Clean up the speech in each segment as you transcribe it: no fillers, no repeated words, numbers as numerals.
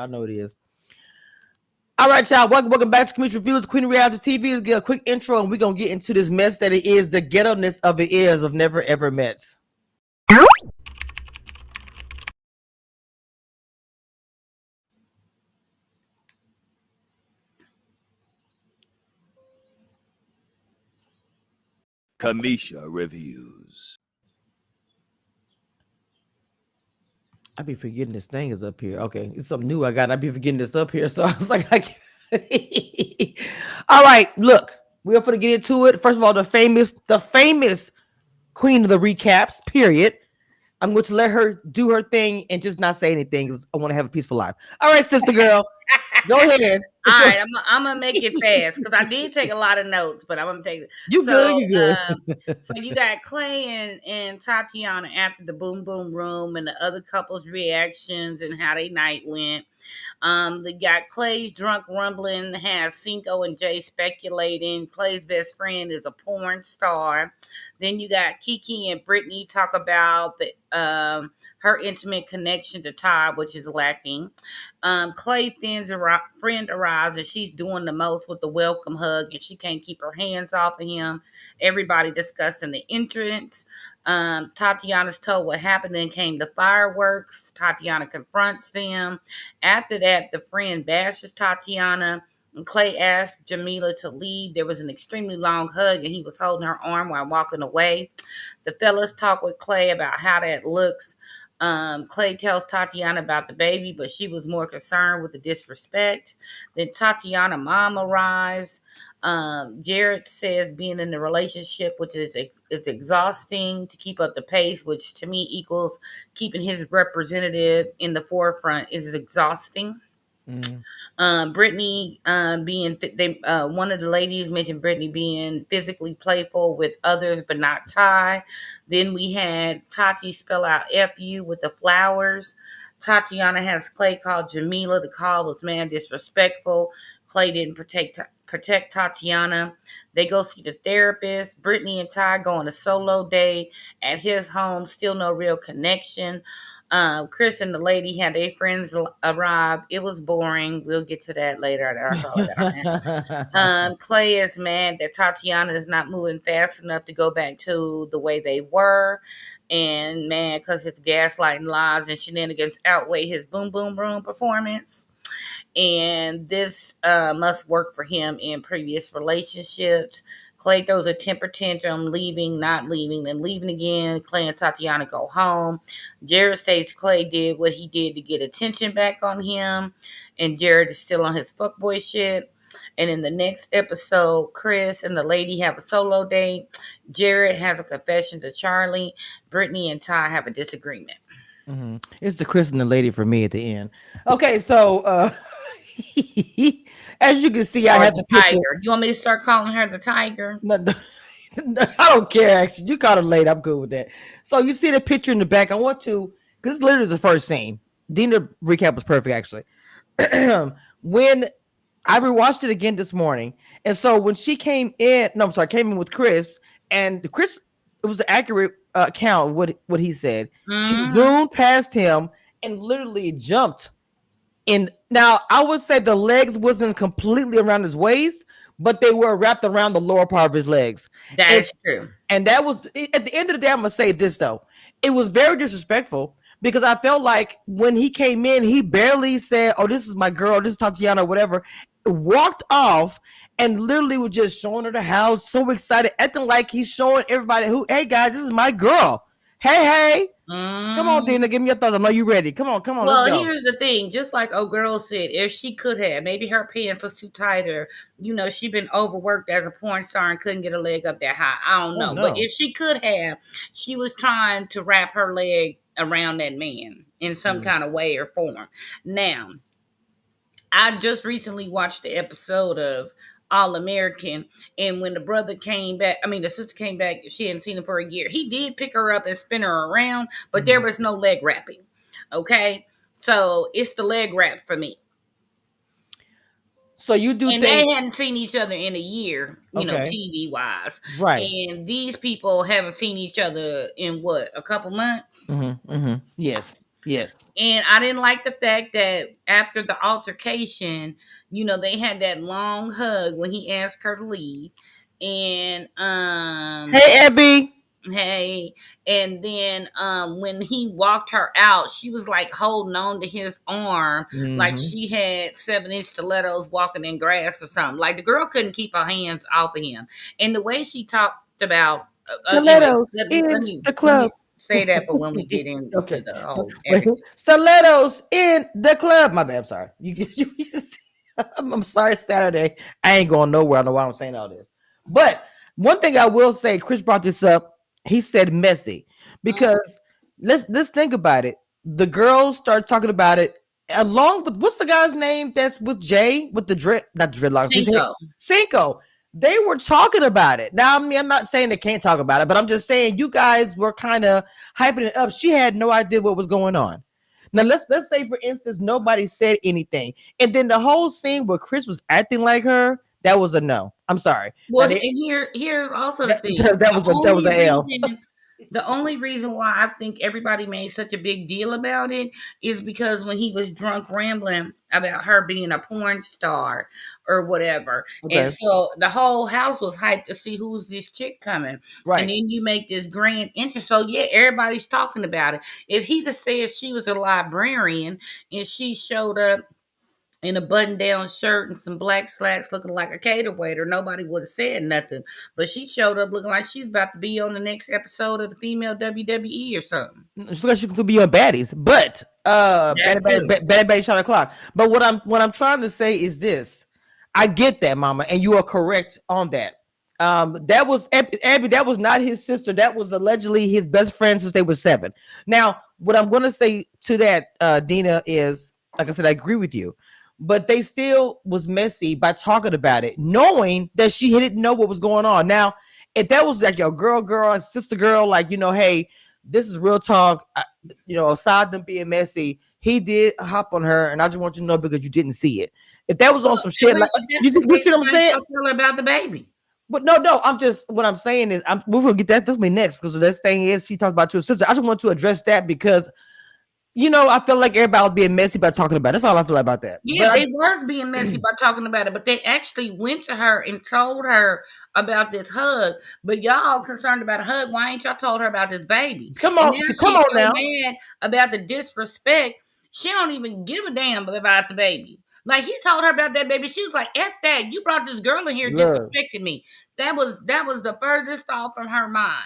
I know it is. All right, y'all. Welcome back to Cameshiareviews, Queen of Reality TV. Let's get a quick intro, and we're gonna get into this mess that it is, the ghetto-ness of it is of Neverevermets. Cameshiareviews. I be forgetting this thing is up here. Okay, it's something new I got. I be forgetting this up here, so I was like, I can't. All right, look, we're gonna get into it. First of all, the famous queen of the recaps. Period. I'm going to let her do her thing and just not say anything because I want to have a peaceful life. All right, sister girl, go ahead. All right, I'm gonna make it fast because I did take a lot of notes, but I'm gonna take it. You good? You good? So you got Clay and Tatiana after the Boom Boom Room and the other couples' reactions and how they night went. They got Clay's drunk rumbling, has Cinco and Jay speculating. Clay's best friend is a porn star. Then you got Kiki and Brittany talk about the her intimate connection to Todd, which is lacking. Clay friend arrives and she's doing the most with the welcome hug and she can't keep her hands off of him. Everybody discussing the entrance. Tatiana's told what happened, then came the fireworks. Tatiana confronts them. After that, the friend bashes Tatiana. And Clay asked Jamila to leave. There was an extremely long hug, and he was holding her arm while walking away. The fellas talk with Clay about how that looks. Clay tells Tatiana about the baby, but she was more concerned with the disrespect. Then Tatiana's mom arrives. Jared says being in the relationship, which is it's exhausting to keep up the pace, which to me equals keeping his representative in the forefront is exhausting. Brittany being one of the ladies mentioned Brittany being physically playful with others but not Ty. Then we had Tati spell out F-U with the flowers. Tatiana has Clay call Jamila. The call was man disrespectful. Clay didn't protect Tatiana. They go see the therapist. Brittany and Ty go on a solo day at his home. Still no real connection. Chris and the lady had their friends arrive. It was boring. We'll get to that later. Clay is mad that Tatiana is not moving fast enough to go back to the way they were. And man, because his gaslighting lies and shenanigans outweigh his boom boom room performance. And this must work for him in previous relationships. Clay throws a temper tantrum, leaving, not leaving, then leaving again. Clay and Tatiana go home. Jared states Clay did what he did to get attention back on him. And Jared is still on his fuckboy shit. And in the next episode, Chris and the lady have a solo date. Jared has a confession to Charlie. Brittany and Ty have a disagreement. Mm-hmm. It's the Chris and the lady for me at the end. Okay, so as you can see, I have the picture. Tiger. You want me to start calling her the Tiger? No, I don't care. Actually, you called her late. I'm good with that. So you see the picture in the back. I want to, because literally is the first scene. Dina recap was perfect, actually. When I rewatched it again this morning, and so when she came in, came in with Chris, and Chris, it was an accurate account of what he said. She zoomed past him and literally jumped. And now I would say the legs wasn't completely around his waist, but they were wrapped around the lower part of his legs. That's true. And that was at the end of the day. I'm gonna say this though, it was very disrespectful because I felt like when he came in, he barely said, "Oh, this is my girl, this is Tatiana," or whatever. Walked off and literally was just showing her the house, so excited, acting like he's showing everybody, "Hey guys, this is my girl. Hey." Come on, Dina, give me your thoughts. I know you ready. Come on. Well, here's the thing. Just like old girl said, if she could have, maybe her pants was too tight or, she been overworked as a porn star and couldn't get her leg up that high. I don't know. But if she could have, she was trying to wrap her leg around that man in some kind of way or form. Now, I just recently watched the episode of All American, and when the sister came back, she hadn't seen him for a year. He did pick her up and spin her around, but there was no leg wrapping. Okay, so it's the leg wrap for me. So you do, and they hadn't seen each other in a year, TV wise, right? And these people haven't seen each other in what, a couple months? Yes. Yes. And I didn't like the fact that after the altercation, they had that long hug when he asked her to leave. And Hey, Abby. hey, and then when he walked her out, she was like holding on to his arm like Mm-hmm. she had 7-inch stilettos walking in grass or something. Like the girl couldn't keep her hands off of him. And the way she talked about anyways, Stilettos let me let in me the let me club. say that for when we get into Okay. the whole Wait. everything. Stilettos in the club. My bad. I'm sorry. I'm sorry, Saturday. I ain't going nowhere. I know why I'm saying all this. But one thing I will say, Chris brought this up. He said messy because let's think about it. The girls start talking about it along with what's the guy's name that's with Jay with the dread, not dreadlocks, Cinco. Cinco. They were talking about it. Now, I mean, I'm not saying they can't talk about it, but I'm just saying you guys were kind of hyping it up. She had no idea what was going on. Now let's say for instance nobody said anything, and then the whole scene where Chris was acting like her, that was a no. I'm sorry. Now Well, and here's also the that, thing. that was a L. The only reason why I think everybody made such a big deal about it is because when he was drunk rambling about her being a porn star or whatever. And Okay, so the whole house was hyped to see who's this chick coming. And right. then you make this grand entrance. So yeah, everybody's talking about it. If he'd have said she was a librarian and she showed up in a button-down shirt and some black slacks looking like a cater waiter, nobody would have said nothing. But she showed up looking like she's about to be on the next episode of the female WWE or something. She looks like she could be on baddies, but That too. Betty shot o'clock. But what I'm trying to say is this: I get that, Mama, and you are correct on that. That was Abby. That was not his sister. That was allegedly his best friend since they were 7. Now, what I'm going to say to that, Dina, is like I said, I agree with you, but they still was messy by talking about it, knowing that she didn't know what was going on. Now, if that was like your girl, and sister girl, like hey, this is real talk. Aside them being messy, he did hop on her, and I just want you to know because you didn't see it. If that was on Well, some shit, like if that's the you case, see what I'm why didn't saying? y'all tell her about the baby? But no, I'm just what I'm saying is we're gonna get that. This will be next because the next thing is she talked about to her sister. I just want to address that because I feel like everybody was being messy by talking about it. That's all I feel about that. Yeah, But they was being messy by talking about it, but they actually went to her and told her about this hug. But y'all concerned about a hug. Why ain't y'all told her about this baby? And now come she's on so now. mad about the disrespect. She don't even give a damn about the baby. Like he told her about that baby. She was like, F that. You brought this girl in here Look. disrespecting me. That was the furthest thought from her mind.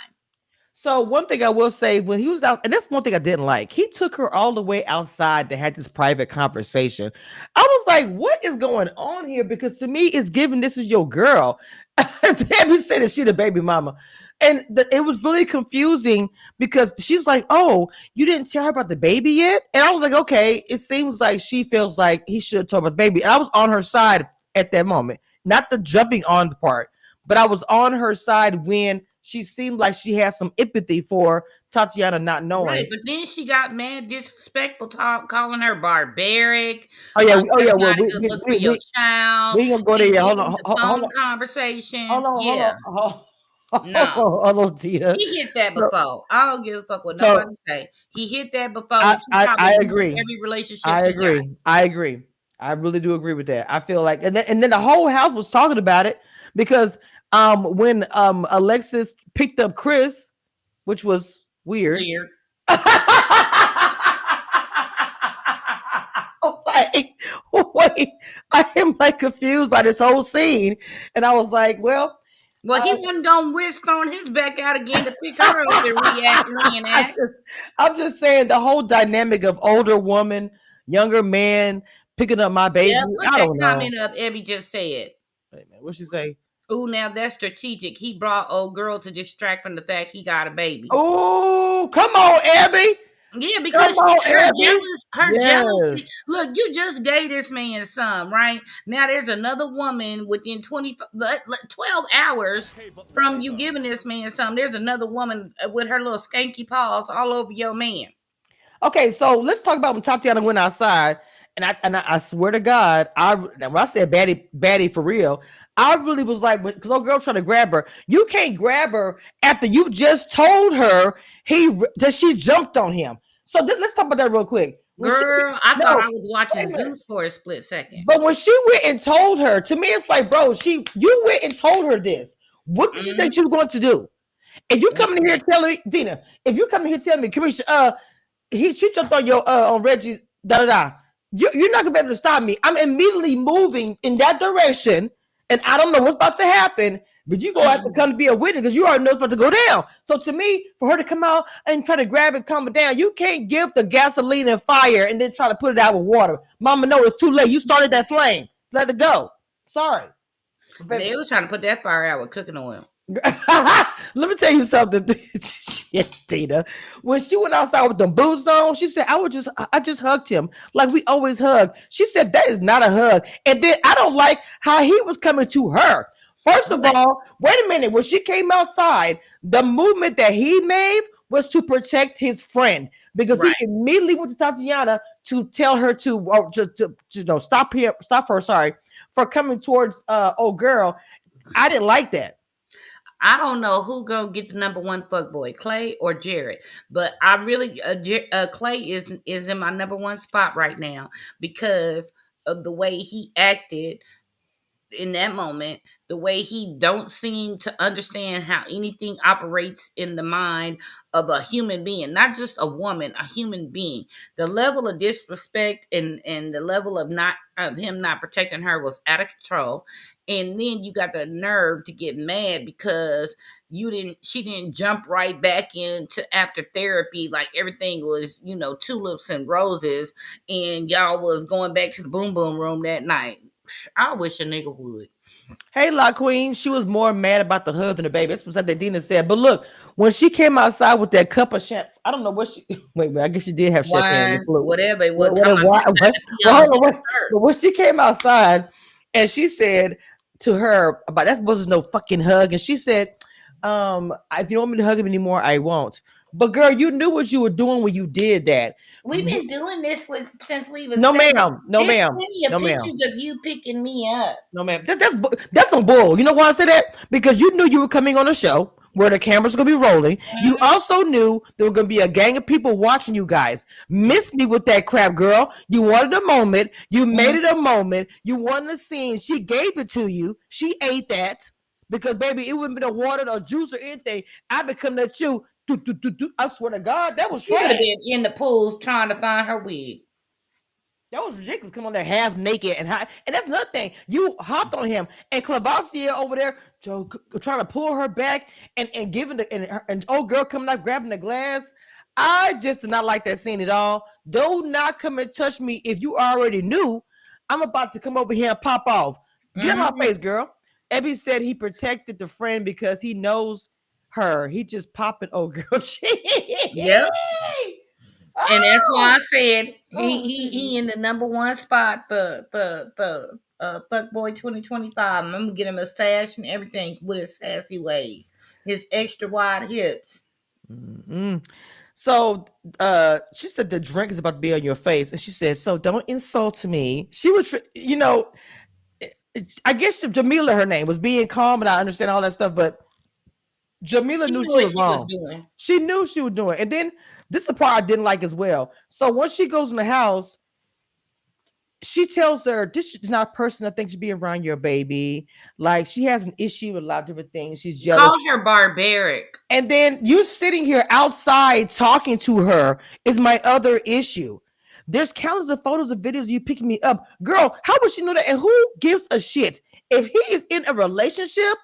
So one thing I will say when he was out, and that's one thing I didn't like. He took her all the way outside to have this private conversation. I was like, "What is going on here?" Because to me, it's given this is your girl. Debbie said that she the baby mama, and it was really confusing because she's like, "Oh, you didn't tell her about the baby yet," and I was like, "Okay." It seems like she feels like he should have told her about the baby, and I was on her side at that moment, not the jumping on the part, but I was on her side when she seemed like she had some empathy for Tatiana not Right, knowing. but then she got mad, disrespectful, talk, calling her barbaric. Oh yeah. That's Well, not a good look for your child. we ain't gonna go there And yet. giving the Hold phone on, conversation. Yeah, no, hold on, Tina. he hit that So, before. I don't give a fuck what so nobody say. He hit that before, and she I probably ruined agree. every relationship I he got. agree. I agree. I really do agree with that. I feel like, and then the whole house was talking about it because when Alexis picked up Chris, which was weird. Weird. Like, wait, I am like confused by this whole scene, and I was like, well, Well, he wasn't gonna risk throwing his back out again to pick her up and I'm reenact. just, I'm just saying the whole dynamic of older woman, younger man picking up my baby. Yeah, put I that don't know. comment up. Abby just said. Wait, man, what she say? Oh, now that's strategic. He brought old girl to distract from the fact he got a baby. Oh, come on, Abby. Yeah, Come because on, her Abby. jealousy. Yes. Look, you just gave this man some, right? Now there's another woman within 12 hours from you giving this man some. There's another woman with her little skanky paws all over your man. Okay, so let's talk about when Tatiana went outside, and I swear to God, when I said baddie for real, I really was like, because old girl trying to grab her. You can't grab her after you just told her that she jumped on him. So let's talk about that real quick. When she Girl, I thought no, I was watching wait a minute. Zeus for a split second. But when she went and told her, to me, it's like, bro, you went and told her this. What did you think Mm-hmm. she was going to do? If you come in here Mm-hmm. telling me, Dina, if you come in here telling me, Camesha, she jumped on your on Reggie's da da da. You're not gonna be able to stop me. I'm immediately moving in that direction, and I don't know what's about to happen. But you gonna have to come to be a witness because you already know what's about to go down. So to me, for her to come out and try to grab it, calm it down, you can't give the gasoline and fire and then try to put it out with water. Mama, no, it's too late. You started that flame. Let it go. Sorry, They baby. was trying to put that fire out with cooking oil. Let me tell you something. Shit, Tina. When she went outside with the boots on, she said, I just hugged him like we always hug. She said, that is not a hug. And then I don't like how he was coming to her. First of Okay. all, wait a minute. When she came outside, the movement that he made was to protect his friend because he Right. immediately went to Tatiana to tell her to stop her, sorry, for coming towards old girl. I didn't like that. I don't know who gonna get the number one fuck boy, Clay or Jared, but I really Clay is in my number one spot right now because of the way he acted in that moment, the way he don't seem to understand how anything operates in the mind of a human being, not just a woman, a human being. The level of disrespect and the level of not of him not protecting her was out of control. And then you got the nerve to get mad because she didn't jump right back into after therapy like everything was, tulips and roses, and y'all was going back to the boom boom room that night. I wish a nigga would. Hey, La Queen, she was more mad about the hug than the baby. That's what that Dina said. But look, when she came outside with that cup of champagne, I don't know what she. Wait, I guess she did have champagne in the Wine, flute. whatever. It What? wasn't What? talking about What? this What? time to pee Well, on hold on. his Wait. shirt. But when she came outside, and she said to her about that was no fucking hug, and she said, if you don't want me to hug him anymore, I won't. But girl, you knew what you were doing when you did that. We've been doing this since we was No, 7. ma'am. No, There's ma'am. plenty of No, ma'am. pictures of you picking me up. No, man, that's some bull. You know why I say that? Because you knew you were coming on a show where the cameras are gonna be rolling. You Mhm. also knew there were gonna be a gang of people watching you guys. Miss me with that crap, girl. You wanted a moment. You made Mhm. it a moment. You wanted a scene. She gave it to you. She ate that because baby, it wouldn't been a water or juice or anything. I been coming at you. I swear to God, that was She would have trash. been in the pools trying to find her wig. That was ridiculous. Come on there half naked and high. And that's another thing. You hopped on him and Clavassier over there trying to pull her back and giving and old girl coming up grabbing the glass. I just did not like that scene at all. Do not come and touch me if you already knew I'm about to come over here and pop off. Get out my Mhm. face, girl. Ebby said he protected the friend because he knows her. He just popping old girl. Yep. And that's why I Oh, said he oh, he Jesus. he in the number one spot for fuckboy 2025. I'm gonna get him a stash and everything with his sassy ways, his extra wide hips. Mm-mm. So she said the drink is about to be on your face. And she said, so don't insult me. She was, I guess Jamila, her name, was being calm and I understand all that stuff, but Jamila She knew knew she what was she was wrong. doing. She knew she was doing. And then this is the part I didn't like as well. So once she goes in the house, she tells her this is not a person that thinks should be around your baby. Like she has an issue with a lot of different things. She's jealous. Called her barbaric. And then you sitting here outside talking to her is my other issue. There's countless of photos of videos of you picking me up. Girl, how would she know that? And who gives a shit? If he is in a relationship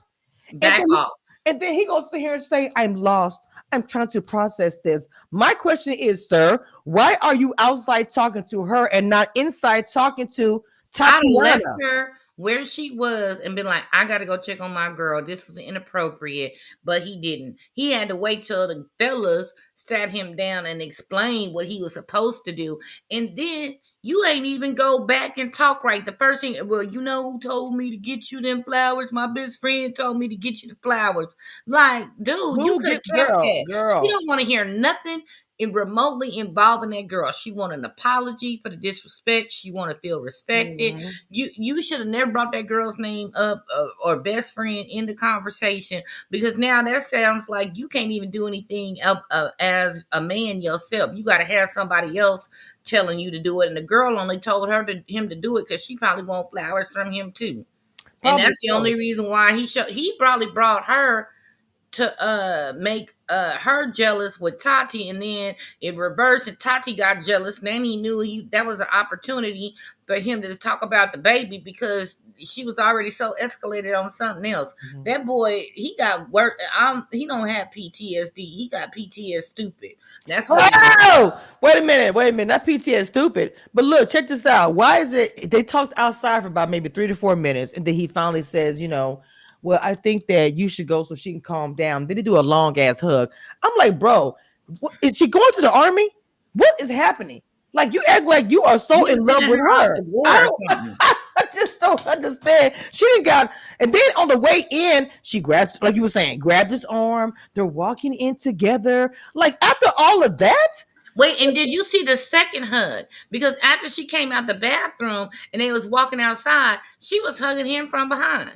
and Back then off. he gonna sit here and say, I'm lost. I'm trying to process this. My question is, sir, why are you outside talking to her and not inside talking to I'd have left Tatiana? her where she was and been like, I gotta go check on my girl. This was inappropriate. But he didn't. He had to wait till the fellas sat him down and explained what he was supposed to do. And then you ain't even go back and talk right. The first thing, well, you know who told me to get you them flowers? My best friend told me to get you the flowers. Like, dude, you Who could have get kept girl, that. She girl. don't want to hear nothing. remotely involving that girl. She want an apology for the disrespect. She want to feel respected. Mhm. You should have never brought that girl's name up, or best friend in the conversation, because now that sounds like you can't even do anything as a man yourself. You got to have somebody else telling you to do it, and the girl only told him to do it because she probably want flowers from him too, and Probably that's the so. only reason why he probably brought her to make her jealous with Tati, and then in reverse, and Tati got jealous. Then he knew that was an opportunity for him to talk about the baby, because she was already so escalated on something else. Mhm. That boy, he got work. He don't have PTSD. He got PTS stupid. That's what it is. Oh, wait a minute, wait a minute. That PTA is stupid. But look, check this out. Why is it they talked outside for about maybe 3 to 4 minutes, and then he finally says, well, I think that you should go so she can calm down. Then they do a long ass hug. I'm like, bro, is she going to the army? What is happening? Like you act like you are so You in was love sending with her off her. to war I or don't. something. I just don't understand. She didn't got, and then on the way in, she grabs, like you were saying, grabbed his arm. They're walking in together. Like after all of that, Wait, and did you see the second hug? Because after she came out the bathroom and they was walking outside, she was hugging him from behind.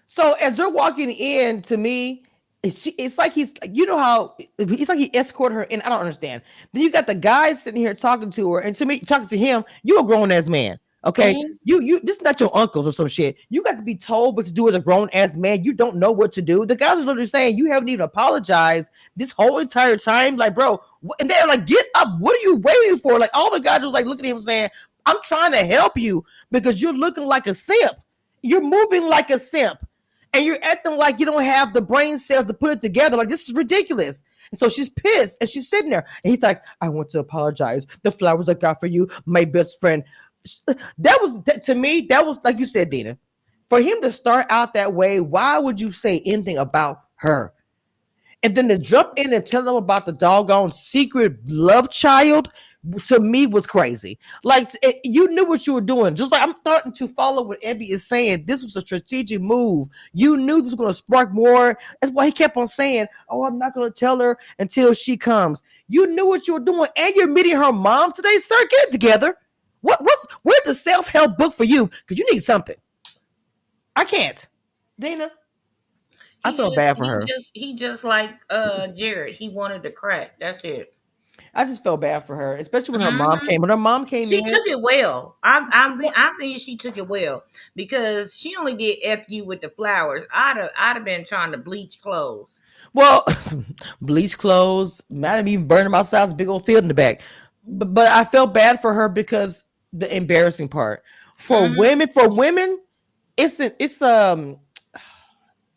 so as they're walking in, to me, it's like he's, how it's like he escorted her in. I don't understand. Then you got the guy sitting here talking to her, and to me, talking to him, you a grown ass man. Okay, Mhm. this is not your uncles or some shit. You got to be told what to do as a grown ass man. You don't know what to do. The guys are literally saying you haven't even apologized this whole entire time. Like, bro, and they're like, get up. What are you waiting for? Like, all the guys was like looking at him saying, I'm trying to help you because you're looking like a simp. You're moving like a simp, and you're acting like you don't have the brain cells to put it together. Like, this is ridiculous. And so she's pissed, and she's sitting there, and he's like, I want to apologize. The flowers I got for you, my best friend. To me, that was like you said, Dina. For him to start out that way, why would you say anything about her? And then to jump in and tell them about the doggone secret love child, to me, was crazy. Like, you knew what you were doing. Just like I'm starting to follow what Ebby is saying. This was a strategic move. You knew this was going to spark more. That's why he kept on saying, oh, I'm not going to tell her until she comes. You knew what you were doing, and you're meeting her mom today. Sir, get it together. Where's the self-help book for you? Because you need something. I can't. Dina, I He feel just bad for he her. just he just like Jared. He wanted to crack. That's it. I just felt bad for her, especially when her mom Mhm. came. When her mom came She in, took it well. I think she took it well, because she only did f you with the flowers. I'd have been trying to bleach clothes. well, bleach clothes, might have even burned them outside, big old field in the back. But I felt bad for her because the embarrassing part Hmm. for women, it's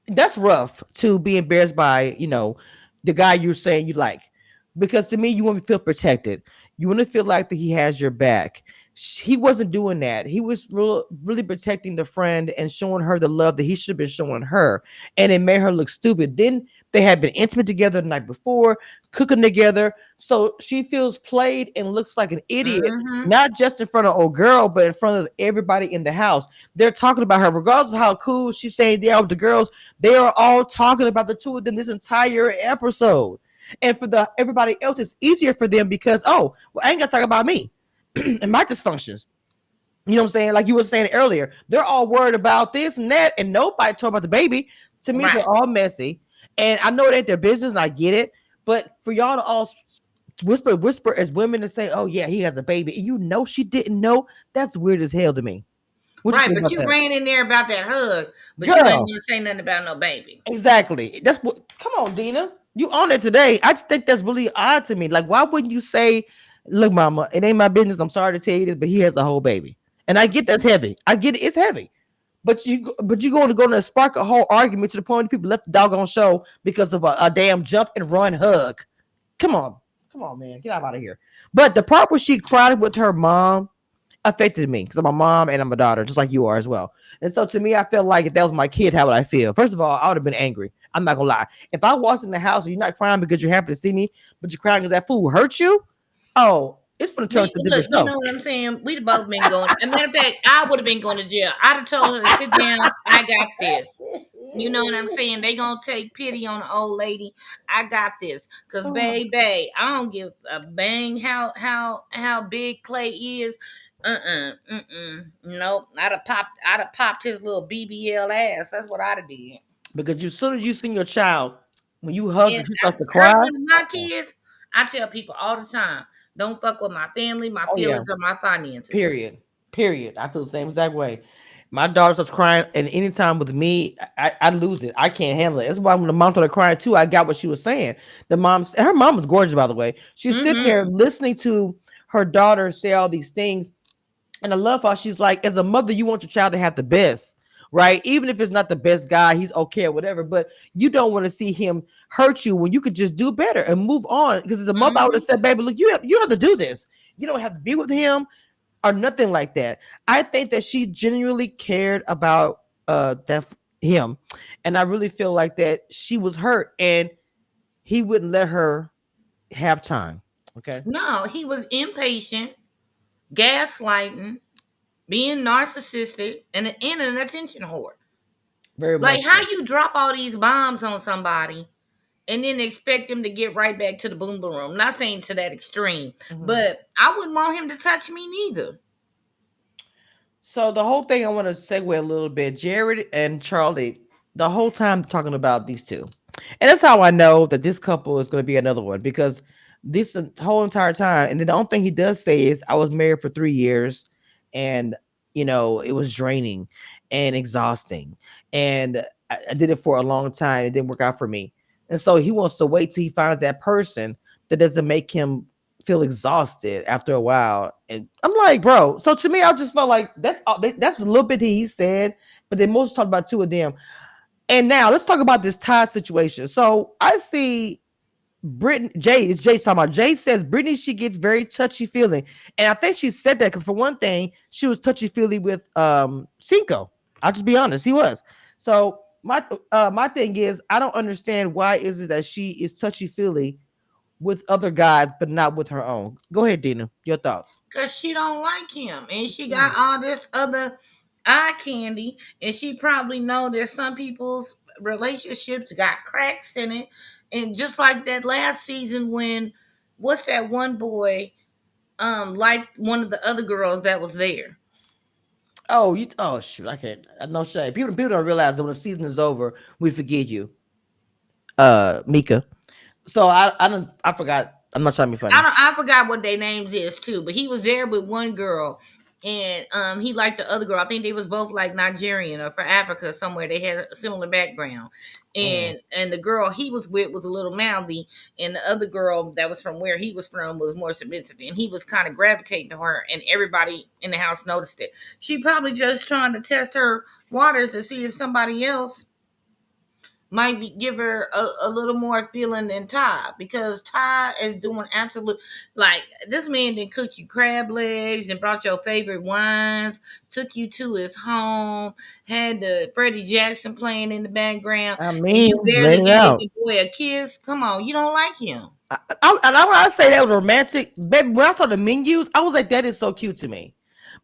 that's rough to be embarrassed by, the guy you're saying you like, because to me you want to feel protected, you want to feel like that he has your back. He wasn't doing that. He was really protecting the friend and showing her the love that he should have been showing her, and it made her look stupid. Then they had been intimate together the night before, cooking together, so she feels played and looks like an idiot, Hmm. not just in front of old girl but in front of everybody in the house. They're talking about her regardless of how cool she's saying they are with the girls. They are all talking about the two of them this entire episode. And for the everybody else, it's easier for them because, oh, well, I ain't gotta talk about me and my dysfunctions. You know what I'm saying? Like you were saying earlier, they're all worried about this and that, and nobody talk about the baby. To me, they're Right. all messy. And I know it ain't their business, and I get it. But for y'all to all whisper as women and say, oh yeah, he has a baby, and she didn't know, that's weird as hell to me. What you Right. think But about you that? ran in there about that hug, but you didn't Girl, even say nothing about no baby. exactly. That's what. Come on, Dina. You on it today. I just think that's really odd to me. Like, why wouldn't you say, "Look, Mama, it ain't my business. I'm sorry to tell you this, but he has a whole baby." And I get that's heavy. I get it. It's heavy. But you going to spark a whole argument to the point that people left the doggone show because of a damn jump and run hug. Come on, come on, man, get out of here. But the part where she cried with her mom affected me because I'm a mom and I'm a daughter, just like you are as well. And so to me, I felt like if that was my kid, how would I feel? First of all, I would have been angry. I'm not gonna lie. If I walked in the house and you're not crying because you're happy to see me, but you're crying because that fool hurt you, oh, It's gonna turn We to a look, different you show. know what I'm saying? We'd have both been going. As a matter of fact, I would have been going to jail. I'd have told her to sit down. I got this. You know what I'm saying? They gonna take pity on the old lady. I got this, cause baby, I don't give a bang how big Clay is. Nope. I'd have popped his little BBL ass. That's what I'd have did. Because as soon as you see your child, when you hug And and she I starts to cry, heard one of my uh-uh. kids. I tell people all the time, don't fuck with my family, my Oh yeah, feelings, or my finances. period, period. I feel the same exact way. My daughter starts crying, and anytime with me, I lose it. I can't handle it. That's why when the mom started crying too, I got what she was saying. Her mom was gorgeous, by the way. She's sitting there Mm-hmm. listening to her daughter say all these things. And I love how she's like, as a mother, you want your child to have the best, right? Even if it's not the best guy, he's okay or whatever. But you don't want to see him hurt you when you could just do better and move on. Because as a mother, I would have Mm-hmm. said, baby, look, you don't have to do this. You don't have to be with him or nothing like that. I think that she genuinely cared about that him. And I really feel like that she was hurt and he wouldn't let her have time. Okay. No, he was impatient, gaslighting, being narcissistic, and an attention whore. Very much Like how so. you drop all these bombs on somebody and then expect them to get right back to the boom boom room. Not saying to that extreme, Mhm. but I wouldn't want him to touch me neither. So the whole thing, I want to segue a little bit. Jared and Charlie, the whole time talking about these two, and that's how I know that this couple is going to be another one because this whole entire time, and then the only thing he does say is, "I was married for 3 years, and it was draining and exhausting, and I did it for a long time. It didn't work out for me, and so he wants to wait till he finds that person that doesn't make him feel exhausted after a while." And I'm like, bro. So to me, I just felt like that's all. That's a little bit that he said, but they most talked about two of them. And now let's talk about this Todd situation. So I see Brittany Jay. It's Jay talking about. Jay says Brittany, she gets very touchy feeling, and I think she said that because for one thing, she was touchy feely with Cinco. I'll just be honest, he was. So my thing is, I don't understand why is it that she is touchy feely with other guys, but not with her own. Go ahead, Dina. Your thoughts. Cause she don't like him, and she got all this other eye candy, and she probably know that some people's relationships got cracks in it, and just like that last season when what's that one boy liked one of the other girls that was there. Oh, you. Oh, shoot. I can't. No shade. People don't realize that when the season is over, we forget you, Mika. So I don't. I forgot. I'm not trying to be funny. I forgot what their names is too, but he was there with one girl, and he liked the other girl. I think they was both like Nigerian or from Africa somewhere. They had a similar background, Mm. and the girl he was with was a little mouthy, and the other girl that was from where he was from was more submissive, and he was kind of gravitating to her, and everybody in the house noticed it. She probably just trying to test her waters to see if somebody else might give her a little more feeling than Ty, because Ty is doing absolute, like, this man then cooked you crab legs and brought your favorite wines, took you to his home, had the Freddie Jackson playing in the background, I and mean, you barely let it gave out. the boy a kiss. Come on, you don't like him. When I say that was romantic, baby, when I saw the menus, I was like, that is so cute to me.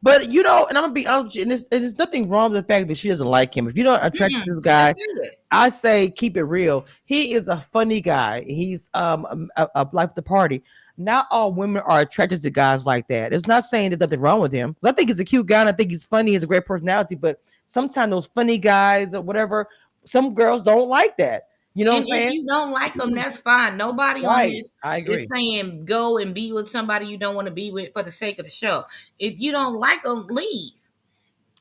But and I'm gonna be honest, with you, and there's nothing wrong with the fact that she doesn't like him. If you're not attracted to this Just guy, say it. I say keep it real. He is a funny guy. He's a life of the party. Not all women are attracted to guys like that. It's not saying there's nothing wrong with him. I think he's a cute guy and I think he's funny. He has a great personality. But sometimes those funny guys or whatever, some girls don't like that. You know And what I'm if saying? you don't like them, that's fine. Nobody on Right. this I is agree. saying go and be with somebody you don't want to be with for the sake of the show. If you don't like them, leave.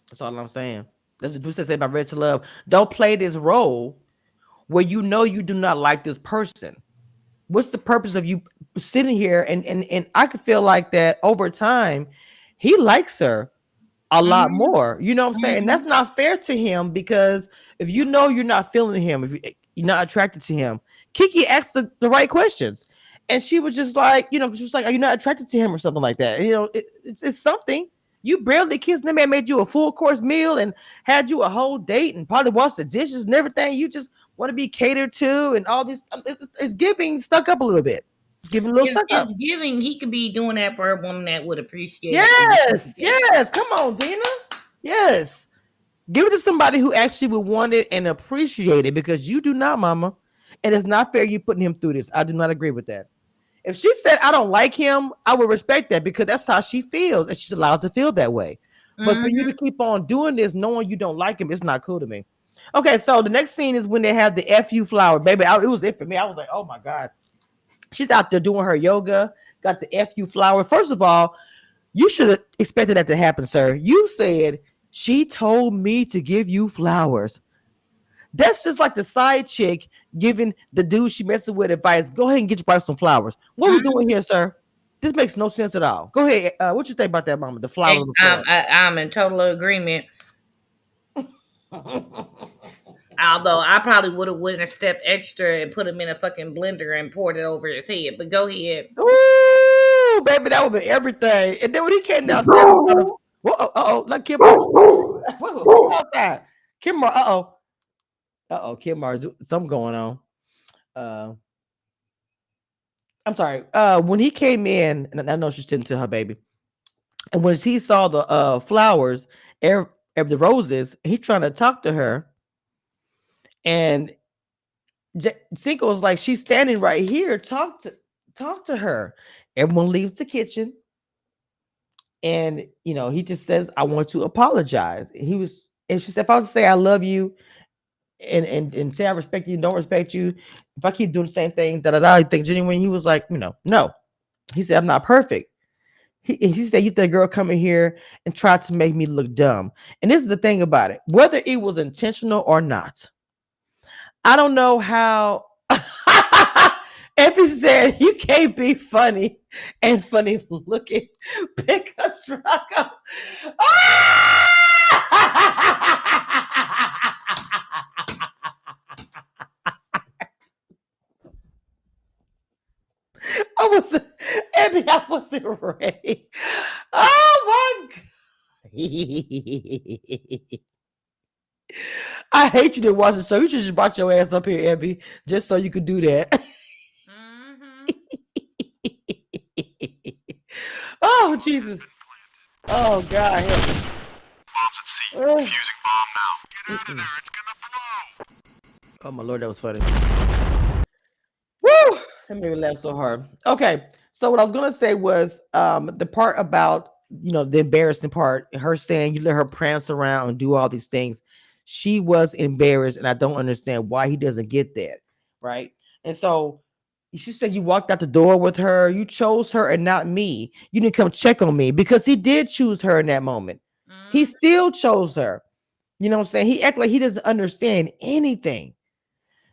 That's all I'm saying. That's what Bruce said about Red to Love. Don't play this role where you know you do not like this person. What's the purpose of you sitting here and I could feel like that over time he likes her a lot Mm-hmm. more. You know what I'm saying? And Mm-hmm. that's not fair to him because if you know you're not feeling him, if you're not attracted to him, Kiki asked the right questions. And she was just like, she was like, are you not attracted to him or something like that? And, it's something. You barely kissed the man, made you a full course meal and had you a whole date and probably washed the dishes and everything. You just want to be catered to and all this. It's giving stuck up a little bit. Give him a little suck up. It's giving. He could be doing that for a woman that would appreciate it and Yes, reciprocate. yes. Come on, Dina. Yes. Give it to somebody who actually would want it and appreciate it because you do not, mama. And it's not fair you putting him through this. I do not agree with that. If she said I don't like him, I would respect that because that's how she feels and she's allowed to feel that way. But for you to Mm-hmm. keep on doing this knowing you don't like him, it's not cool to me. Okay, so the next scene is when they have the FU flower. Baby, it was it for me. I was like, oh my God. She's out there doing her yoga, got the FU flower. First of all, you should have expected that to happen, sir. You said she told me to give you flowers. That's just like the side chick giving the dude she messing with advice. Go ahead and get your wife some flowers. What are we doing here, sir? This makes no sense at all. Go ahead. What you think about that, mama? The flowers on the floor. I'm in total agreement. Although I probably would have went a step extra and put him in a fucking blender and poured it over his head. But go ahead. Ooh, baby, that would be everything. And then when he came downstairs, whoa, like Kimar, whoa, outside. Kimar, Kimar, something going on. Uh, I'm sorry. When he came in, and I know she's tending to her baby, and when he saw the flowers, the roses, he trying to talk to her, and Cinco was like, "She's standing right here. Talk to her." Everyone leaves the kitchen, and he just says, "I want to apologize." And she said, "If I was to say I love you, and say I respect you, and don't respect you, if I keep doing the same thing, I think genuine." He was like, no. He said, "I'm not perfect." He said, "You the girl coming here and tried to make me look dumb." And this is the thing about it. Whether it was intentional or not, I don't know how. Epi said, "You can't be funny and funny looking. Pick a struggle." I wasn't, Abby, I wasn't ready. Oh my God. I hate you to watch the show. You should just brought your ass up here, Abby, just so you could do that. Mm-hmm. Oh, Jesus. Oh, God. Help me. Bombs at sea. Oh. Defusing bomb now. Get out of there. It's gonna blow. Oh, my Lord, that was funny. Woo! That made me laugh so hard. Okay, so what I was gonna say was the part about the embarrassing part, her saying you let her prance around and do all these things. She was embarrassed, and I don't understand why he doesn't get that, right? And so she said you walked out the door with her, you chose her and not me. You didn't come check on me because he did choose her in that moment. He Mm-hmm. still chose her. You know what I'm saying? He act like he doesn't understand anything.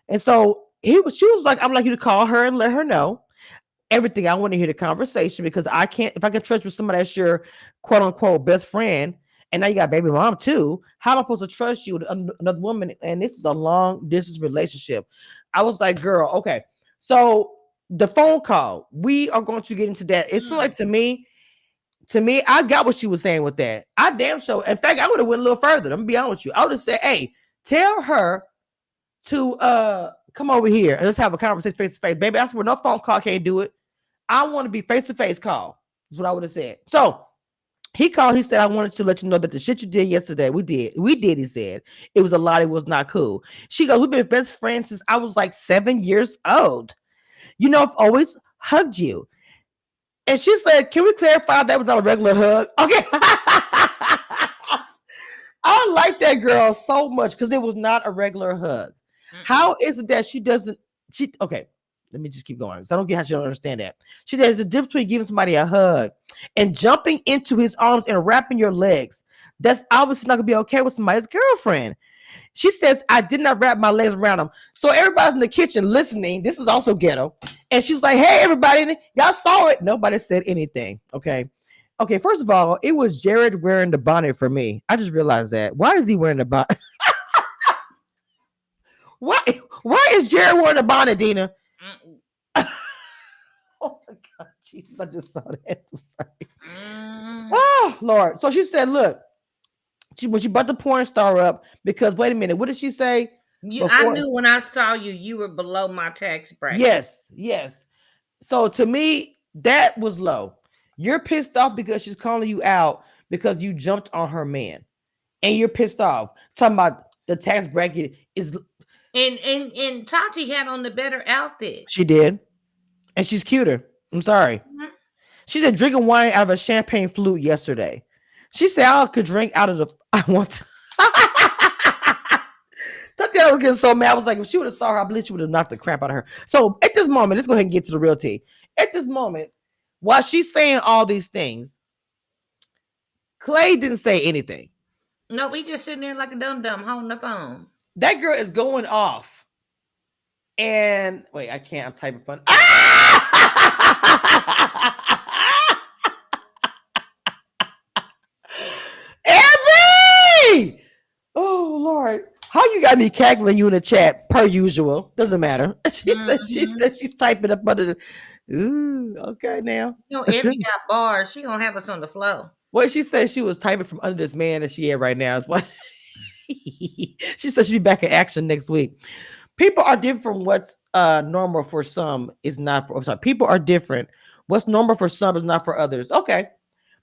And so she was like, "I would like you to call her and let her know everything. I want to hear the conversation because I can't, if I can trust with somebody that's your quote unquote best friend, and now you got baby mom too. How am I supposed to trust you with another woman? And this is a long distance relationship." I was like, "Girl, okay." So the phone call, we are going to get into that. It's like to me, I got what she was saying with that. I damn sure. In fact, I would have went a little further. I'm gonna be honest with you. I would have said, "Hey, tell her to come over here and let's have a conversation face to face, baby. That's where no phone call can't do it. I want to be face to face call." Is what I would have said. So he called. He said, "I wanted to let you know that the shit you did yesterday, we did." He said it was a lot. It was not cool. She goes, "We've been best friends since I was like 7 years old. I've always hugged you." And she said, "Can we clarify that was not a regular hug?" Okay. I like that girl so much because it was not a regular hug. How is it that she doesn't? Okay, let me just keep going because I don't get how she don't understand that. There's a difference between giving somebody a hug and jumping into his arms and wrapping your legs. That's obviously not gonna be okay with somebody's girlfriend. She says, "I did not wrap my legs around him." So everybody's in the kitchen listening. This is also ghetto. And she's like, "Hey, everybody, y'all saw it." Nobody said anything. Okay. Okay, first of all, it was Jared wearing the bonnet for me. I just realized that. Why is he wearing the bonnet? Why? Why is Jared wearing a bonnet, Dina? Oh my God, Jesus! I just saw that. I'm sorry. Oh Lord! So she said, "Look, when she brought the porn star up, because wait a minute, what did she say?" I knew when I saw you, you were below my tax bracket. Yes. So to me, that was low. You're pissed off because she's calling you out because you jumped on her man, and you're pissed off. Talking about the tax bracket is And Tati had on the better outfit. she did, and she's cuter. I'm sorry. Mhm. She said drinking wine out of a champagne flute yesterday. She said I could drink out of the. I want. To. Tatiana was getting so mad. I was like, if she would have saw her, I believe she would have knocked the crap out of her. So at this moment, let's go ahead and get to the real tea. At this moment, while she's saying all these things, Clay didn't say anything. No, we just sitting there like a dum dum holding the phone. That girl is going off. And wait, I can't. I'm typing fun. Every oh Lord, how you got me cackling you in the chat per usual? Doesn't matter. She says she's typing up under the. Ooh, okay now. You know, Evie got bars. She gonna have us on the flow. Well, she said she was typing from under this man that she had right now. Is what she said she'll be back in action next week. People are different from what's normal for some is not for. I'm sorry. People are different. What's normal for some is not for others. Okay.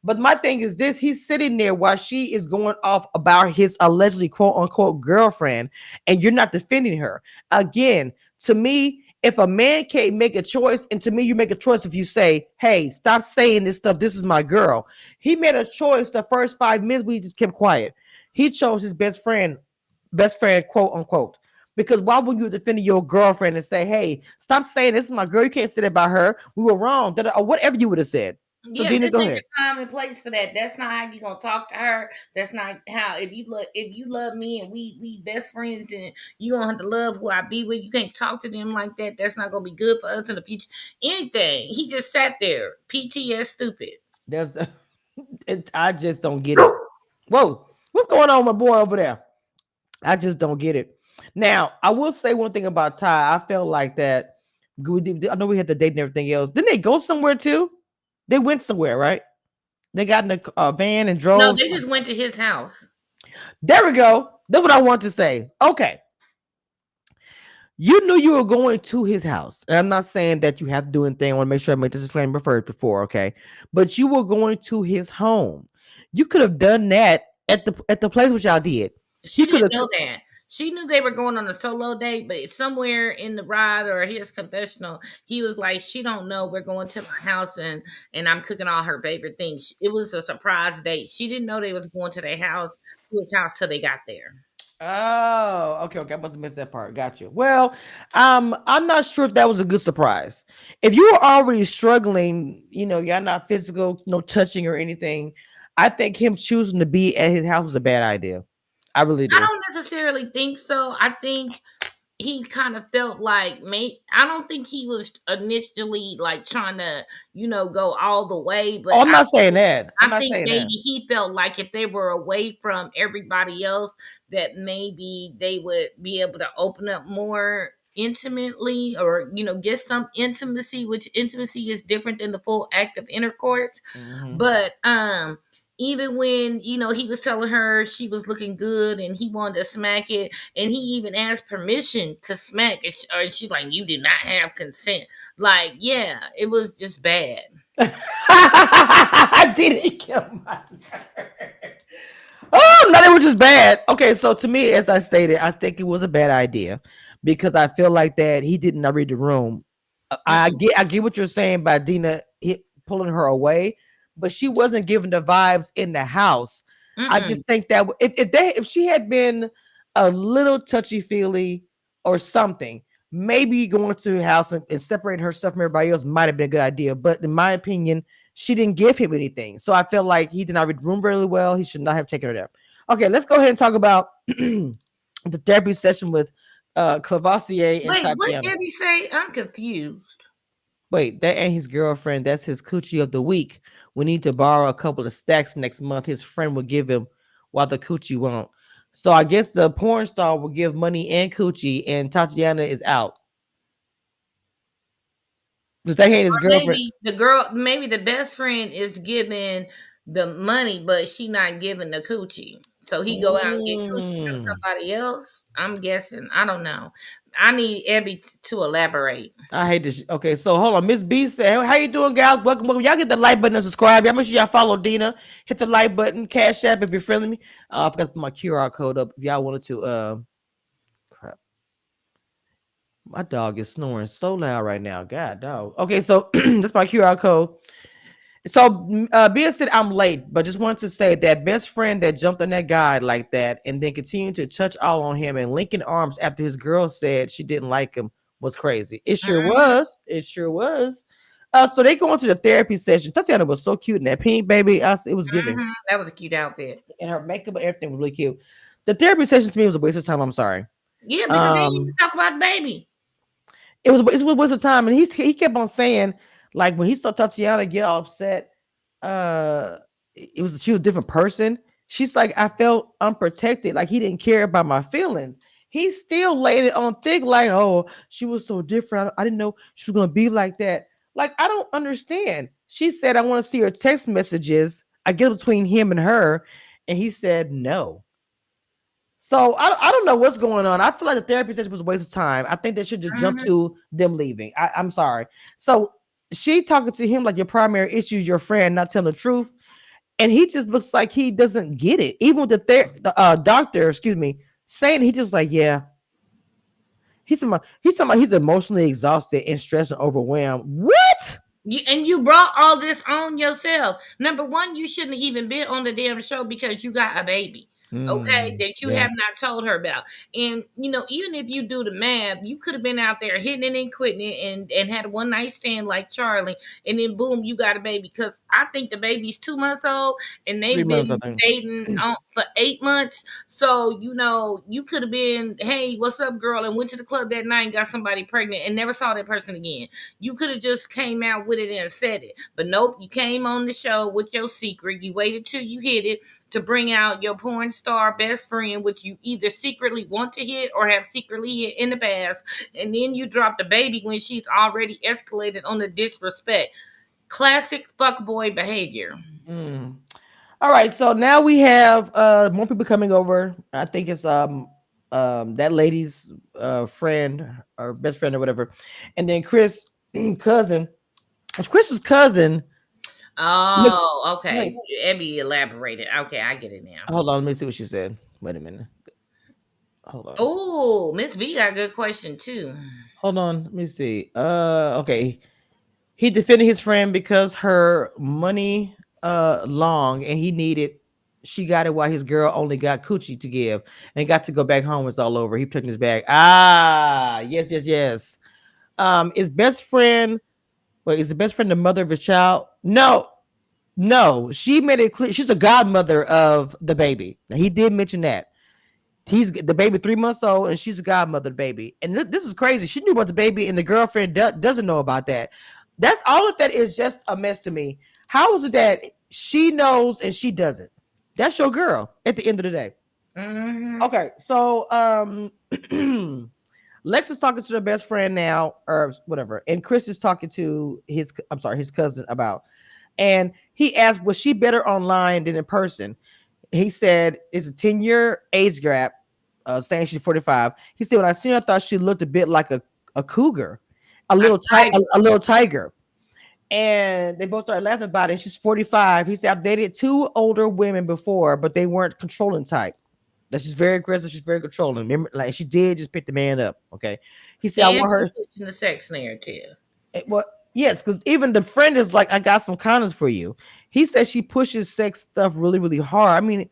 But my thing is this: he's sitting there while she is going off about his allegedly quote unquote girlfriend, and you're not defending her. Again, to me, if a man can't make a choice, and to me, you make a choice if you say, "Hey, stop saying this stuff. This is my girl." He made a choice the first 5 minutes. We just kept quiet. He chose his best friend, quote unquote. Because why would you defend your girlfriend and say, "Hey, stop saying this is my girl. You can't say that about her. We were wrong," or whatever you would have said. So, Yeah, Dina, this go ain't ahead. the time and place for that. That's not how you gonna talk to her. That's not how if you love me and we best friends and you gonna have to love who I be with. You can't talk to them like that. That's not gonna be good for us in the future. Anything. He just sat there. PTS stupid. There's, I just don't get it. Whoa, what's going on, my boy over there? I just don't get it. Now, I will say one thing about Ty. I felt like that. I know we had the date and everything else. Didn't they go somewhere too? They went somewhere, right? They got in a van and No, drove. they just went to his house. There we go. That's what I want to say. Okay. You knew you were going to his house. And I'm not saying that you have to do anything. I want to make sure I make this disclaimer first before, okay? But you were going to his home. You could have done that at the place which y'all did. She He could didn't have know that. She knew they were going on a solo date, but somewhere in the ride or his confessional, he was like, "She don't know we're going to my house and I'm cooking all her favorite things." It was a surprise date. She didn't know they was going to their house, to his house, till they got there. Oh, okay, okay. I must have missed that part. Got you. Well, I'm not sure if that was a good surprise. If you were already struggling, you're not physical, no touching or anything. I think him choosing to be at his house was a bad idea. I really I do. don't necessarily think so. I think he kind of felt like I don't think he was initially like trying to, go all the way, but Oh, I'm not saying that. I'm I not think saying maybe that. he felt like if they were away from everybody else, that maybe they would be able to open up more intimately or, get some intimacy, which intimacy is different than the full act of intercourse. Hmm. But even when, he was telling her she was looking good and he wanted to smack it, and he even asked permission to smack it, and she's like, "You did not have consent." Like, yeah, it was just bad. I didn't kill my nerve. Oh, no, it was just bad. Okay, so to me, as I stated, I think it was a bad idea because I feel like that he did not read the room. I get what you're saying by Dina pulling her away, but she wasn't giving the vibes in the house. I Mm-mm. just think that if she had been a little touchy feely or something, maybe going to the house and separating herself from everybody else might have been a good idea. But in my opinion, she didn't give him anything. So I feel like he did not read the room really well. He should not have taken her there. Okay, let's go ahead and talk about the therapy session with Clavassier and Wait, what Tatiana. did he say? I'm confused. Wait, that ain't his girlfriend. That's his coochie of the week. We need to borrow a couple of stacks next month. His friend will give him while the coochie won't. So I guess the porn star will give money and coochie, and Tatiana is out because they ain't his Or girlfriend. maybe the best friend is giving the money, but she not giving the coochie. So he go out and get coochie from Mm. somebody else. I'm guessing. I don't know. I need Abby to elaborate. I hate this. Okay, so hold on. Miss B said, "How you doing, guys? Welcome, welcome. Y'all get the like button and subscribe. Y'all make sure y'all follow Dina. Hit the like button, Cash App if you're friendly me. I forgot to put my QR code up if y'all wanted to. Crap. My dog is snoring so loud right now. God, dog. Okay, so that's my QR code. So Bia said I'm late, but just wanted to say that best friend that jumped on that guy like that and then continued to touch all on him and linking arms after his girl said she didn't like him was crazy. It sure Mhm, was. It sure was. So they go into the therapy session. Tatiana was so cute in that pink baby. It was giving, mhm. That was a cute outfit. and her makeup and everything was really cute. The therapy session to me was a waste of time. I'm sorry. Yeah, because they didn't even Um, talk about the baby. it was a waste of time, and he kept on saying like when he saw Tatiana get all upset, uh, it was she was a different person. She's like I felt unprotected, like he didn't care about my feelings. He still laid it on thick, like oh she was so different. I didn't know she was gonna be like that. Like I don't understand. She said I want to see her text messages. I get between him and her, and he said no. So I don't know what's going on. I feel like the therapy session was a waste of time. I think they should just jump Mhm. to them leaving. I'm sorry. So she talking to him like your primary issue is your friend not telling the truth, and he just looks like he doesn't get it. Even with the doctor, excuse me, saying he just like yeah. He's talking about he's emotionally exhausted and stressed and overwhelmed. What? You brought all this on yourself. Number one, you shouldn't have even been on the damn show because you got a baby. Okay, that you Yeah. have not told her about. And even if you do the math, you could have been out there hitting it and quitting it and had a one night stand like Charlie, and then boom, you got a baby. Because I think the baby's 2 months old and 3 months, I they've been think. dating for 8 months. So you could have been, hey, what's up, girl, and went to the club that night and got somebody pregnant and never saw that person again. You could have just came out with it and said it. But nope, you came on the show with your secret. You waited till you hit it to bring out your porn star best friend, which you either secretly want to hit or have secretly hit in the past. And then you drop the baby when she's already escalated on the disrespect. Classic fuckboy behavior. Mm. All right, so now we have more people coming over. I think it's that lady's friend or best friend or whatever, and then Chris cousin. Chris's cousin looks. Oh, Wait, okay. Abby elaborated. Okay, I get it now. hold on. Let me see what she said. Wait a minute. Hold on. Oh, Miss B got a good question too. Hold on. Let me see. Okay. He defended his friend because her money long and he needed. She got it while his girl only got coochie to give and got to go back home. It's all over. He took his bag. Ah, yes, yes, yes. His best friend. Wait, is the best friend the mother of his child? No, no. She made it clear she's a godmother of the baby. Now, he did mention that. He's the baby 3 months old and she's a godmother of the baby. And this is crazy. She knew about the baby and the girlfriend doesn't know about that. That's all of that is just a mess to me. How is it that she knows and she doesn't? That's your girl at the end of the day. Mm-hmm. Okay, so Lex is talking to their best friend now, or whatever, and Chris is talking to his cousin about, and he asked, was she better online than in person? He said it's a 10-year age gap, saying she's 45. He said when I seen her, I thought she looked a bit like a cougar, a little tiger. And they both started laughing about it. She's 45. He said I've dated two older women before, but they weren't controlling type. That she's very aggressive. She's very controlling. Remember, like she did just pick the man up. Okay. He said, I And want she's her. pushing the sex narrative. Well, yes, because even the friend is like, I got some condoms for you. He says she pushes sex stuff really, really hard. I mean,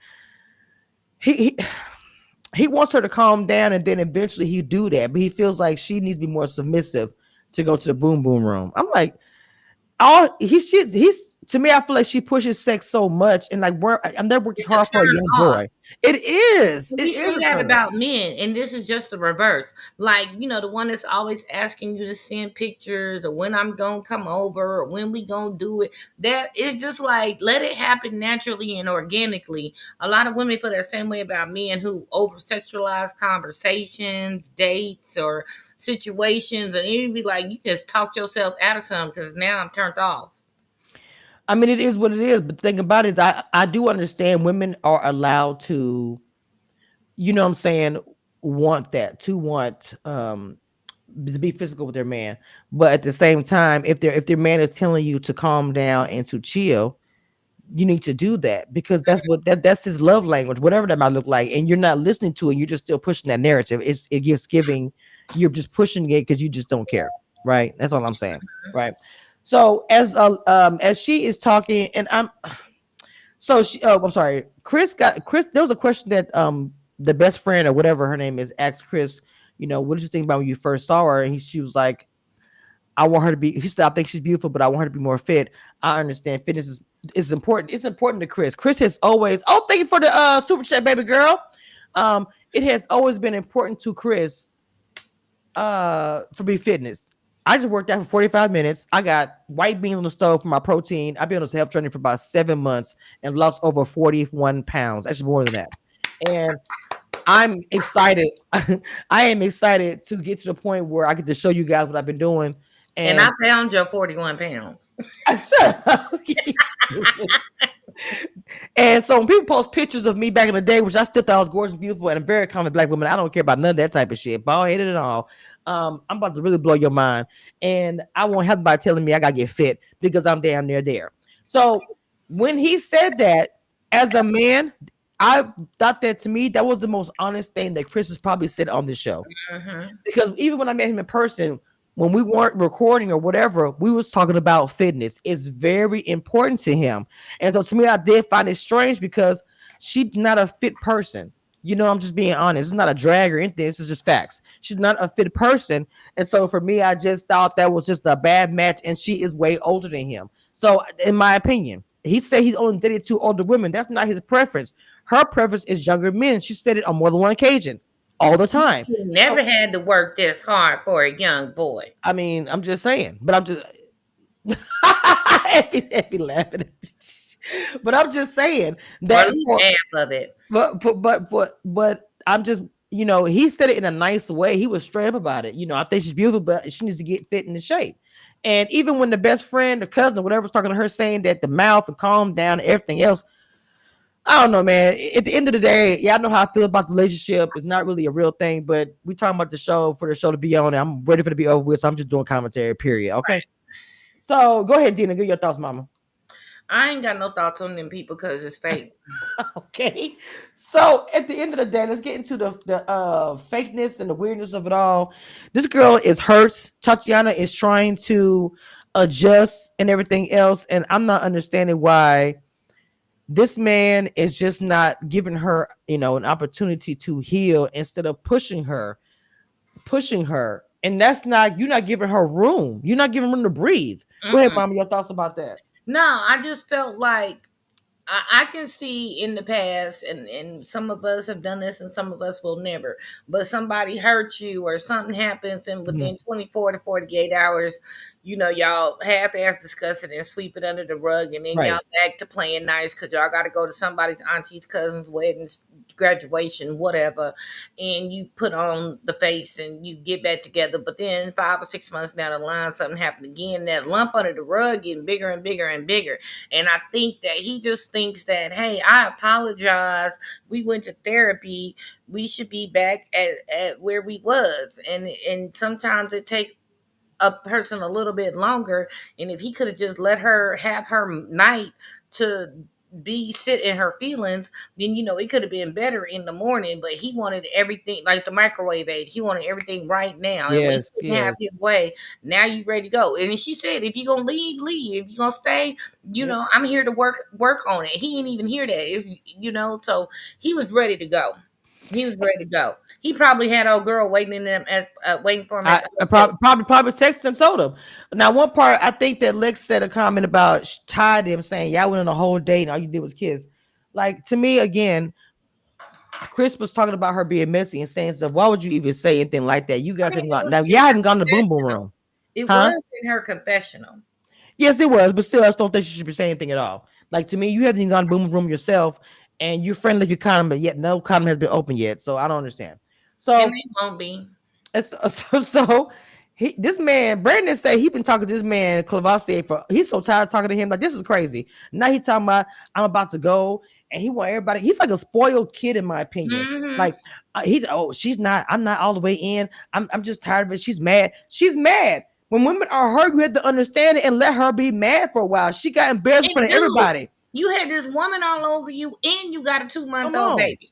he, he he wants her to calm down and then eventually he do that, but he feels like she needs to be more submissive to go to the boom boom room. I'm like, he's to me, I feel like she pushes sex so much and like work. I'm there works It's a hard for a turn young off. boy. It is. It We is say a that turn on. about men, and this is just the reverse. Like, the one that's always asking you to send pictures or when I'm gonna come over or when we gonna do it. That is just like let it happen naturally and organically. A lot of women feel that same way about men who over sexualize conversations, dates, or situations, and you'd be like, you just talked yourself out of something because now I'm turned off. I mean, it is what it is. But the thing about it is, I do understand women are allowed to, you know what I'm saying, want that, to want to be physical with their man. But at the same time, if their man is telling you to calm down and to chill, you need to do that because that's his love language, whatever that might look like. And you're not listening to it, you're just still pushing that narrative. It gives giving, you're just pushing it because you just don't care, right? That's all I'm saying, right? So as she is talking, and I'm sorry, Chris. There was a question that the best friend or whatever her name is asked Chris, what did you think about when you first saw her? And she was like, I want her to be. He said, I think she's beautiful, but I want her to be more fit. I understand fitness is important. It's important to Chris. Chris has always. Oh, thank you for the super chat, baby girl. It has always been important to Chris for me fitness. I just worked out for 45 minutes. I got white beans on the stove for my protein. I've been on this health journey for about 7 months and lost over 41 pounds. Actually, more than that. And I'm excited. I am excited to get to the point where I get to show you guys what I've been doing. And I And found your 41 pounds. shut up. And so when people post pictures of me back in the day, which I still thought I was gorgeous, beautiful, and a very common black woman, I don't care about none of that type of shit. Bald headed and all. I'm about to really blow your mind. And I won't have anybody telling me I gotta get fit because I'm damn near there. So when he said that, as a man, I thought that to me, that was the most honest thing that Chris has probably said on this show. Mm-hmm. Because even when I met him in person, when we weren't recording or whatever, we was talking about fitness. It's very important to him. And so to me, I did find it strange because she's not a fit person. I'm just being honest. It's not a drag or anything. This is just facts. She's not a fit person. And so for me, I just thought that was just a bad match. And she is way older than him. So in my opinion, he said he's only dated two older women. That's not his preference. Her preference is younger men. She said it on more than one occasion, all the time. You never had to work this hard for a young boy. I mean, I'm just saying, but I'm just Effie laughing. But I'm just saying Or at that least for half of it. but I'm just he said it in a nice way. He was straight up about it. I think she's beautiful, but she needs to get fit in the shape. And even when the best friend, the cousin, or whatever was talking to her, saying that the mouth and calm down and everything else, I don't know, man. At the end of the day, y'all know how I feel about the relationship. It's not really a real thing, but we talking about the show for the show to be on. I'm ready for it to be over with, so I'm just doing commentary. Period. Okay. So go ahead, Dina. Give your thoughts, Mama. I ain't got no thoughts on them people because it's fake. Okay. So at the end of the day, let's get into the fakeness and the weirdness of it all. This girl is hurt. Tatiana is trying to adjust and everything else, and I'm not understanding why this man is just not giving her, an opportunity to heal instead of pushing her. And that's not, you're not giving her room. You're not giving room to breathe. Go ahead, Mm-mm. Mama. Your thoughts about that? No, I just felt like I can see in the past, and some of us have done this and some of us will never, but somebody hurts you or something happens, and Mhm. within 24 to 48 hours, y'all half-ass discuss it and sweep it under the rug, and then y'all Right. back to playing nice because y'all got to go to somebody's auntie's cousin's weddings, graduation, whatever, and you put on the face and you get back together. But then 5 or 6 months down the line, something happened again. That lump under the rug getting bigger and bigger and bigger. And I think that he just thinks that, hey, I apologize. We went to therapy. We should be back at where we was. And sometimes it takes a person a little bit longer. And if he could have just let her have her night to be sit in her feelings, then it could have been better in the morning. But he wanted everything like the microwave age. He wanted everything right now. And when Yes, he didn't have yes. his way, now you ready to go. And she said, if you're gonna leave, leave. If you're gonna stay, Yep. I'm here to work on it. He ain't even hear that. So he was ready to go. He was ready to go. He probably had old girl waiting for him at I, the I hotel. probably texted and told him. Now, one part I think that Lex said a comment about tied him saying, "Y'all went on a whole date and all you did was kiss." Like to me, again, Chris was talking about her being messy and saying stuff. Why would you even say anything like that? You I guys mean, haven't it gone was now. in Y'all her haven't gone to boom boom confessional. room, It huh? was in her confessional. Yes, it was, but still, I don't think she should be saying anything at all. Like to me, you haven't even gone to boom boom room yourself, and you're friendly with your condom, but yet no condom has been opened yet. So I don't understand. And So they won't be. so This man, Brandon said he been talking to this man, Clavasier, for he's so tired of talking to him. Like, this is crazy. Now he talking about I'm about to go, and he want everybody. He's like a spoiled kid, in my opinion. Mm-hmm. Like she's not. I'm not all the way in. I'm just tired of it. She's mad. She's mad. When women are hurt, you have to understand it and let her be mad for a while. She got embarrassed in And front of dude, everybody. you had this woman all over you, and you got a 2 month Come old on. baby.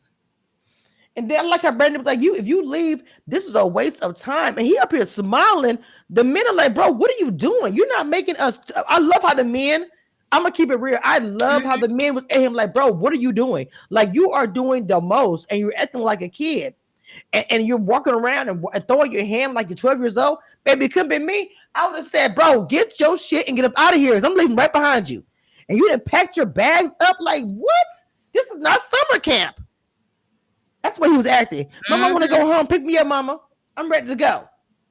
And then, like how Brandon was like, if you leave, this is a waste of time. And he up here smiling. The men are like, bro, what are you doing? You're not making us. I love how the men, I'm going to keep it real. I love how the men was at him like, bro, what are you doing? Like, you are doing the most and you're acting like a kid. And you're walking around and throwing your hand like you're 12 years old. Baby, it could be me. I would have said, bro, get your shit and get up out of here. 'Cause I'm leaving right behind you. And you didn't pack your bags up like, what? This is not summer camp. That's what he was acting. Mama, I want to go home. Pick me up, mama. I'm ready to go.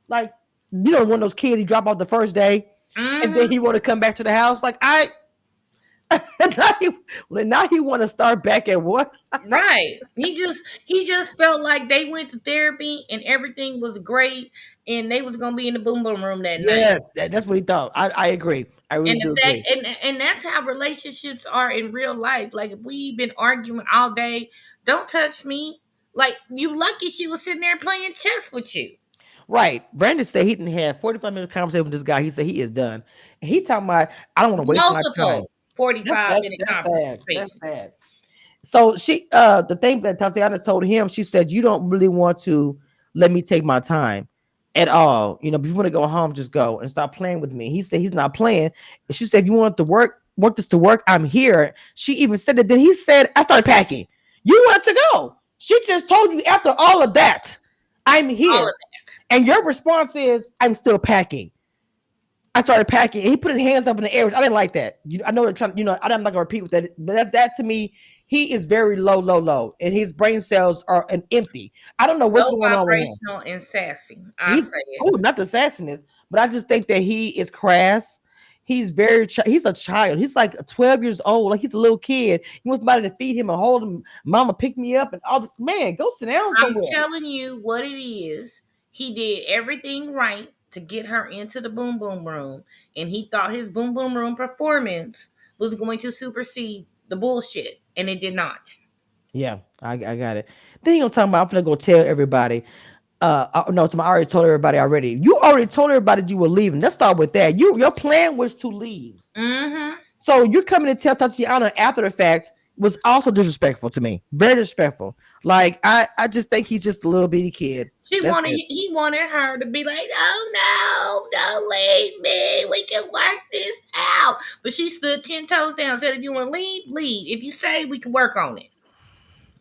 Like, one of those kids he drop off the first day, and then he want to come back to the house. Like, now he want to start back at what? Right. He just felt like they went to therapy and everything was great, and they was gonna be in the boom boom room that night. Yes, that's what he thought. I agree. I really And do the fact, agree. and that's how relationships are in real life. Like, if we've been arguing all day, don't touch me. Like, you lucky she was sitting there playing chess with you. Right. Brandon said he didn't have 45 minute conversation with this guy. He said he is done. And he talking about, I don't want to waste my time. Multiple 45-minute That's sad. That's conversations. sad. So the thing that Tatiana told him, she said, you don't really want to let me take my time at all. If you want to go home, just go and stop playing with me. He said he's not playing. And she said, if you want to work this to work, I'm here. She even said that. Then he said, I started packing. You wanted to go. She just told you after all of that, I'm All here. of that. And your response is, I'm still packing. I started packing, and he put his hands up in the air. I didn't like that. I know they're trying. I'm not gonna repeat with that. But that to me, he is very low, and his brain cells are an empty. I don't know what's Low going on with him. vibrational and sassy. I He's say it. not the sassiness, but I just think that he is crass. He's he's a child. He's like 12 years old, like he's a little kid. He wants somebody to feed him and hold him. Mama, pick me up, and all this. Man, go sit down I'm somewhere. telling you what it is. He did everything right to get her into the boom boom room, and he thought his boom boom room performance was going to supersede the bullshit, and it did not. Yeah, I got it. Then you're talking about I'm gonna go tell everybody. No, I already told everybody already. You already told everybody you were leaving. Let's start with that. Your plan was to leave. Mm-hmm. So you're coming to tell Tatiana after the fact was also disrespectful to me. Very disrespectful. Like I just think he's just a little bitty kid. That's it. He wanted her to be like, "Oh no, don't leave me. We can work this out." But she stood 10 toes down. Said, "If you want to leave, leave. If you stay, we can work on it."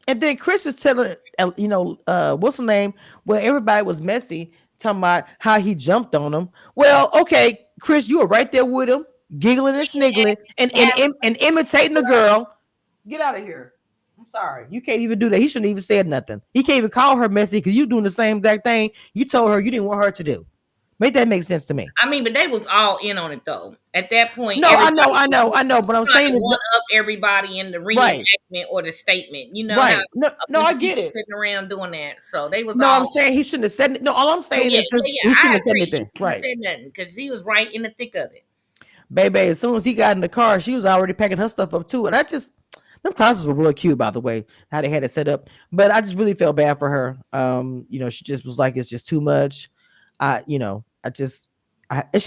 And then Chris is telling, what's the name? Well, everybody was messy, talking about how he jumped on him. Well, okay, Chris, you were right there with him, giggling and sniggling, and imitating the girl. Get out of here. I'm sorry. You can't even do that. He shouldn't even said nothing. He can't even call her messy because you doing the same exact thing you told her you didn't want her to do. Make that make sense to me. I mean, but they was all in on it though. At that point, No, I know. But I'm saying trying to is one up everybody in the right, reenactment or the statement. You know how right. No, a no, bunch I of get people it. sitting around doing that. So they was No, I'm all. saying he shouldn't have said it. No, all I'm Oh saying yeah, is just yeah, he yeah. shouldn't I have said agree. anything. He Right. said nothing because he was right in the thick of it. Baby, as soon as he got in the car, she was already packing her stuff up too. And them closets were really cute, by the way, how they had it set up. But I just really felt bad for her. She just was like, it's just too much. She's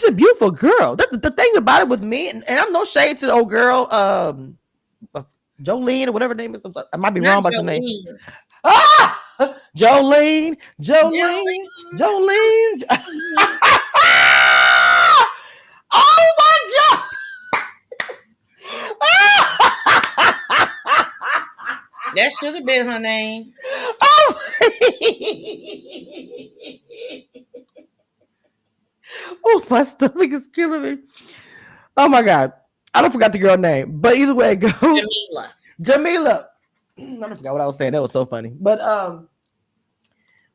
a beautiful girl. That's the thing about it with me. And I'm no shade to the old girl, Jolene or whatever her name is. I might be wrong Not about the name. Jolene. Ah, Jolene. Jolene. Oh my god! That should have been her name. Oh, oh, my stomach is killing me. Oh my god. I don't forgot the girl name. But either way it goes. Jamila. Jamila. I forgot what I was saying. That was so funny. But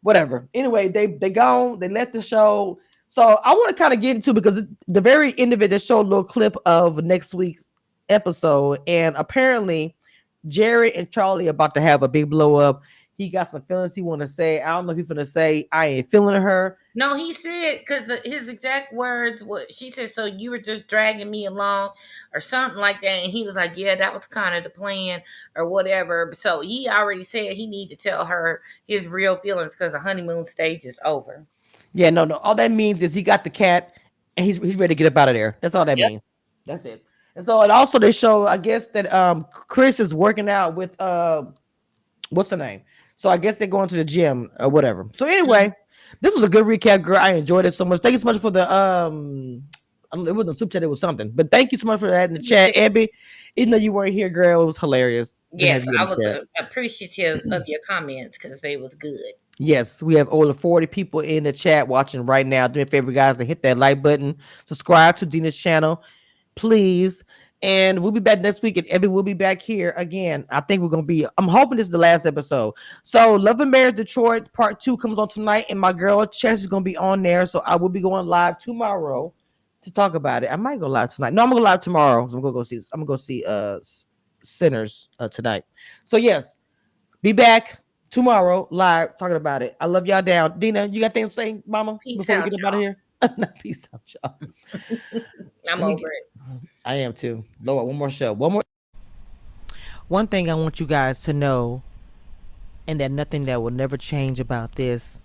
whatever. Anyway, they gone, they left the show. So I want to kind of get into because the very end of it, they showed a little clip of next week's episode, and apparently Jared and Charlie are about to have a big blow up. He got some feelings he want to say. I don't know if he's gonna say I ain't feeling her. No, he said because his exact words was she said, "So you were just dragging me along, or something like that." And he was like, "Yeah, that was kind of the plan, or whatever." So he already said he need to tell her his real feelings because the honeymoon stage is over. Yeah, no, no. All that means is he got the cat and he's ready to get up out of there. That's all that Yep. means. That's it. And so, and also they show, I guess that Chris is working out with what's the name? So I guess they're going to the gym or whatever. So Mhm. anyway, this was a good recap, girl. I enjoyed it so much. Thank you so much for the I don't know, it wasn't a super chat, it was something. But thank you so much for that in the chat, Abby. Even though you weren't here, girl, it was hilarious to have Yes, you in I the was chat. appreciative of your comments because they was good. Yes, we have over 40 people in the chat watching right now. Do me a favor, guys, and hit that like button. Subscribe to Dina's channel, please. And we'll be back next week, and Evie will be back here again. I think we're gonna be. I'm hoping this is the last episode. So, Love and Marriage Detroit Part 2 comes on tonight, and my girl Chess is gonna be on there. So I will be going live tomorrow to talk about it. I might go live tonight. No, I'm gonna go live tomorrow. So I'm gonna go see. I'm gonna go see Sinners tonight. So yes, be back tomorrow live talking about it. I love y'all down. Dina, you got things to say, mama, Peace before we out, get up out of here? Peace out, y'all. y'all. I'm Let me over get, it. I am too. Lord, one more show. One more. One thing I want you guys to know, and that nothing that will never change about this,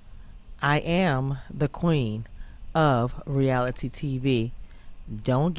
I am the queen of reality TV. Don't get